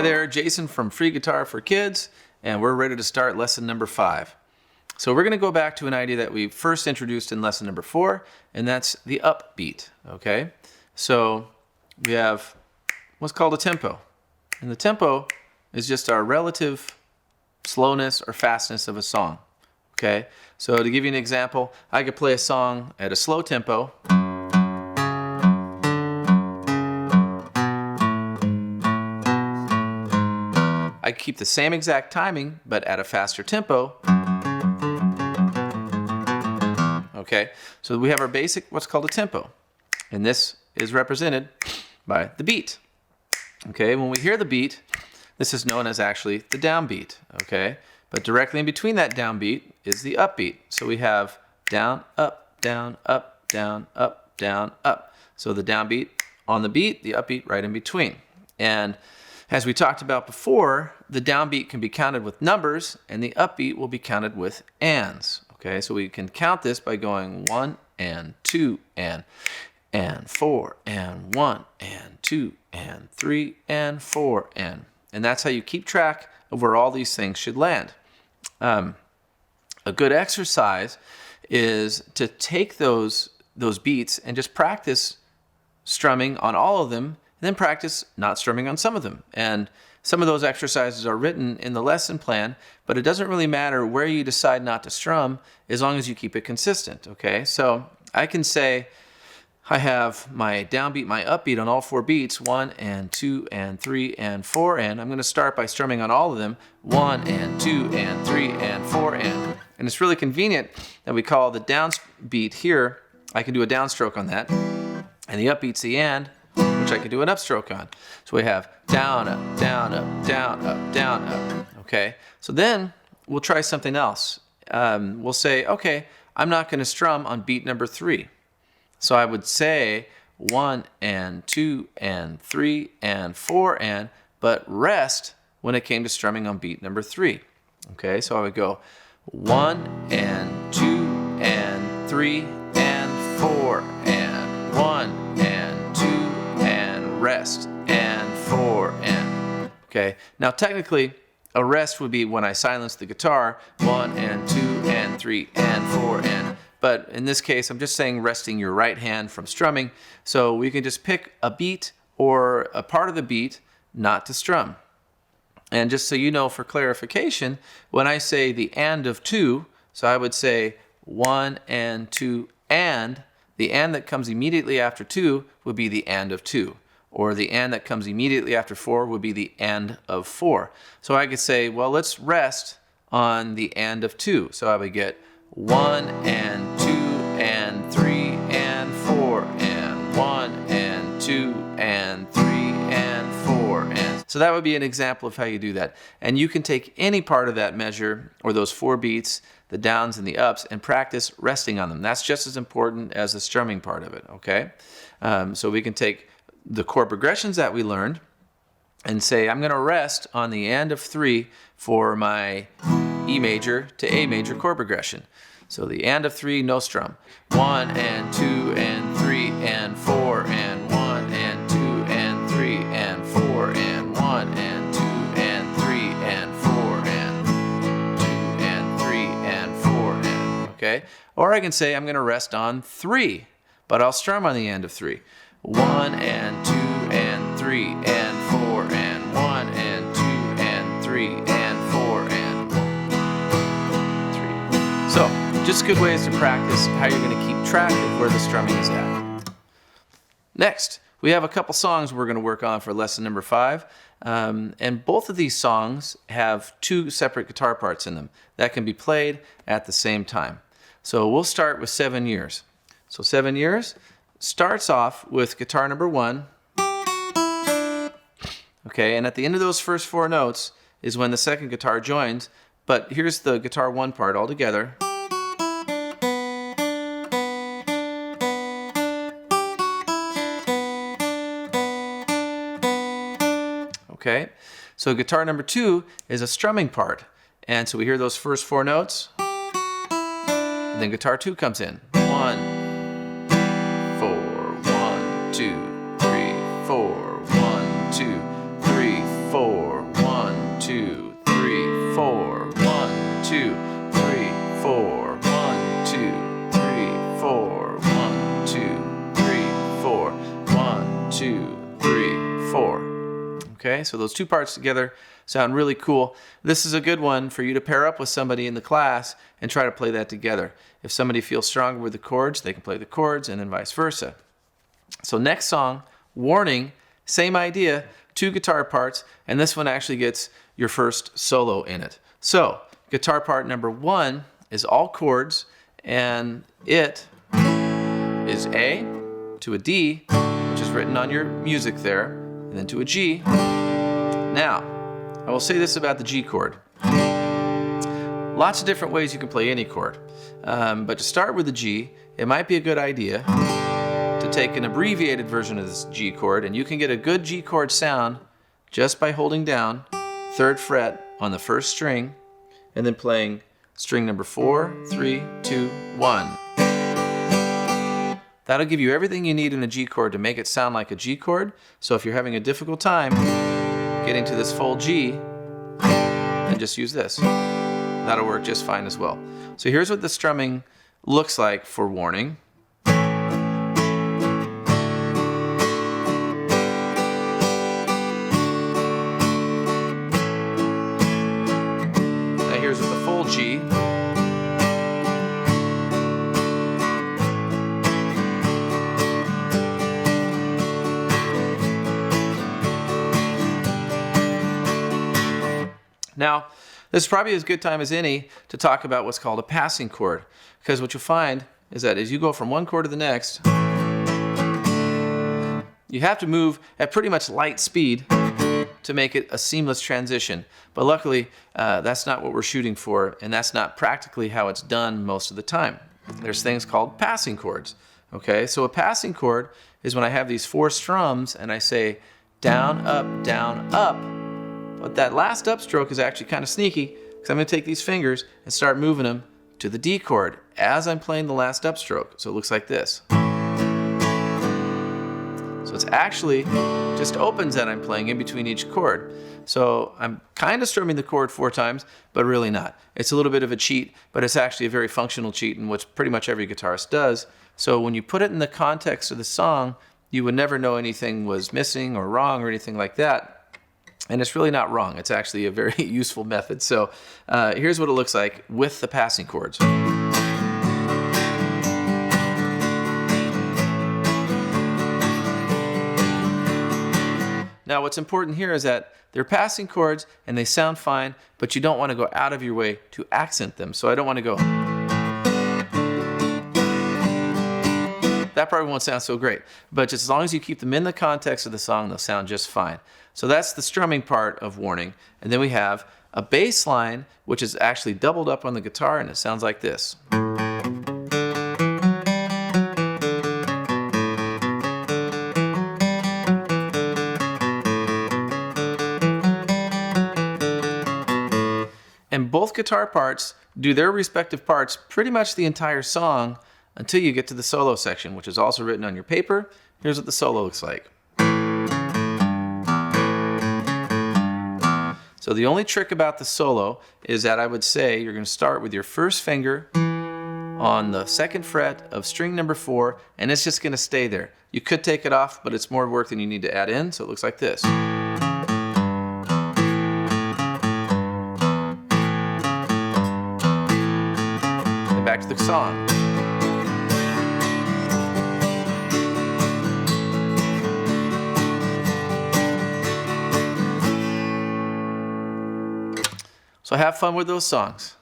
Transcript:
Hi there, Jason from Free Guitar for Kids, and we're ready to start lesson number 5. So we're going to go back to an idea that we first introduced in lesson number 4, and that's the upbeat, okay? So we have what's called a tempo, and the tempo is just our relative slowness or fastness of a song, okay? So to give you an example, I could play a song at a slow tempo, I keep the same exact timing, but at a faster tempo. Okay, so we have our basic, what's called a tempo. And this is represented by the beat. Okay, when we hear the beat, this is known as actually the downbeat. Okay, but directly in between that downbeat is the upbeat. So we have down, up, down, up, down, up, down, up. So the downbeat on the beat, the upbeat right in between. And as we talked about before, the downbeat can be counted with numbers and the upbeat will be counted with ands. Okay, so we can count this by going 1 and 2 and 4 and 1 and 2 and 3 and 4 and that's how you keep track of where all these things should land. A good exercise is to take those beats and just practice strumming on all of them, and then practice not strumming on some of them. And some of those exercises are written in the lesson plan, but it doesn't really matter where you decide not to strum as long as you keep it consistent, okay? So I can say I have my downbeat, my upbeat on all 4 beats, 1 and 2 and 3 and 4 and I'm going to start by strumming on all of them, 1 and 2 and 3 and 4 and it's really convenient that we call the downbeat here, I can do a downstroke on that, and the upbeat's the and, which I can do an upstroke on. So we have down, up, down, up, down, up, down, up. Okay, so then we'll try something else. We'll say, okay, I'm not going to strum on beat number 3. So I would say 1 and 2 and 3 and 4 and, but rest when it came to strumming on beat number 3. Okay, so I would go 1 and 2 and 3 and 4 and 1 and 2 and rest and 4 and. Okay, now technically a rest would be when I silence the guitar, 1 and 2 and 3 and 4 and. But in this case, I'm just saying resting your right hand from strumming. So we can just pick a beat or a part of the beat not to strum. And just so you know, for clarification, when I say the and of 2, so I would say 1 and 2 and, the and that comes immediately after 2 would be the and of 2. Or the and that comes immediately after 4 would be the and of 4. So I could say, well, let's rest on the and of 2. So I would get 1 and 2 and 3 and 4 and 1 and 2 and 3 and 4 and. So that would be an example of how you do that. And you can take any part of that measure or those 4 beats, the downs and the ups, and practice resting on them. That's just as important as the strumming part of it, okay? So we can take the chord progressions that we learned and say, I'm going to rest on the end of 3 for my E major to A major chord progression. So the and of 3, no strum. 1 and 2 and 3 and 4 and 1 and 2 and 3 and 4 and 1 and 2 and 3 and 4 and 2 and 3 and 4 and, okay? Or I can say I'm going to rest on 3, but I'll strum on the end of 3. 1 and 2 and 3 and 4 and 1 and 2 and 3 and 4 and 3. So, just good ways to practice how you're going to keep track of where the strumming is at. Next, we have a couple songs we're going to work on for lesson number 5. And both of these songs have 2 separate guitar parts in them that can be played at the same time. So we'll start with 7 Years. So 7 Years starts off with guitar number 1. Okay, and at the end of those first 4 notes is when the second guitar joins, but here's the guitar 1 part all together. Okay, so guitar number 2 is a strumming part, and so we hear those first 4 notes, and then guitar 2 comes in. 1, 4, 1, 2, 3, 4, 1, 2, 3, 4, 2, 3, 4. Okay, so those two parts together sound really cool. This is a good one for you to pair up with somebody in the class and try to play that together. If somebody feels stronger with the chords, they can play the chords, and then vice versa. So next song, Warning, same idea, two guitar parts, and this one actually gets your first solo in it. So guitar part number 1 is all chords, and it is A to a D, which is written on your music there, and then to a G. Now, I will say this about the G chord. Lots of different ways you can play any chord. But to start with the G, it might be a good idea to take an abbreviated version of this G chord, and you can get a good G chord sound just by holding down 3rd fret on the 1st string and then playing string number 4, 3, 2, 1. That'll give you everything you need in a G chord to make it sound like a G chord. So if you're having a difficult time getting to this full G, then just use this. That'll work just fine as well. So here's what the strumming looks like for Warning. Now here's with the full G. Now, this is probably as good time as any to talk about what's called a passing chord, because what you'll find is that as you go from one chord to the next, you have to move at pretty much light speed to make it a seamless transition. But luckily, that's not what we're shooting for, and that's not practically how it's done most of the time. There's things called passing chords. Okay, so a passing chord is when I have these 4 strums and I say down, up, but that last upstroke is actually kind of sneaky, because I'm going to take these fingers and start moving them to the D chord as I'm playing the last upstroke. So it looks like this. So it's actually just opens that I'm playing in between each chord. So I'm kind of strumming the chord 4 times, but really not. It's a little bit of a cheat, but it's actually a very functional cheat, and which pretty much every guitarist does. So when you put it in the context of the song, you would never know anything was missing or wrong or anything like that. And it's really not wrong. It's actually a very useful method. So here's what it looks like with the passing chords. Now what's important here is that they're passing chords and they sound fine, but you don't want to go out of your way to accent them. So I don't want to go. That probably won't sound so great, but just as long as you keep them in the context of the song, they'll sound just fine. So that's the strumming part of Warning. And then we have a bass line, which is actually doubled up on the guitar, and it sounds like this. And both guitar parts do their respective parts pretty much the entire song until you get to the solo section, which is also written on your paper. Here's what the solo looks like. So the only trick about the solo is that I would say you're going to start with your first finger on the 2nd fret of string number 4, and it's just going to stay there. You could take it off, but it's more work than you need to add in, so it looks like this. And back to the song. So have fun with those songs.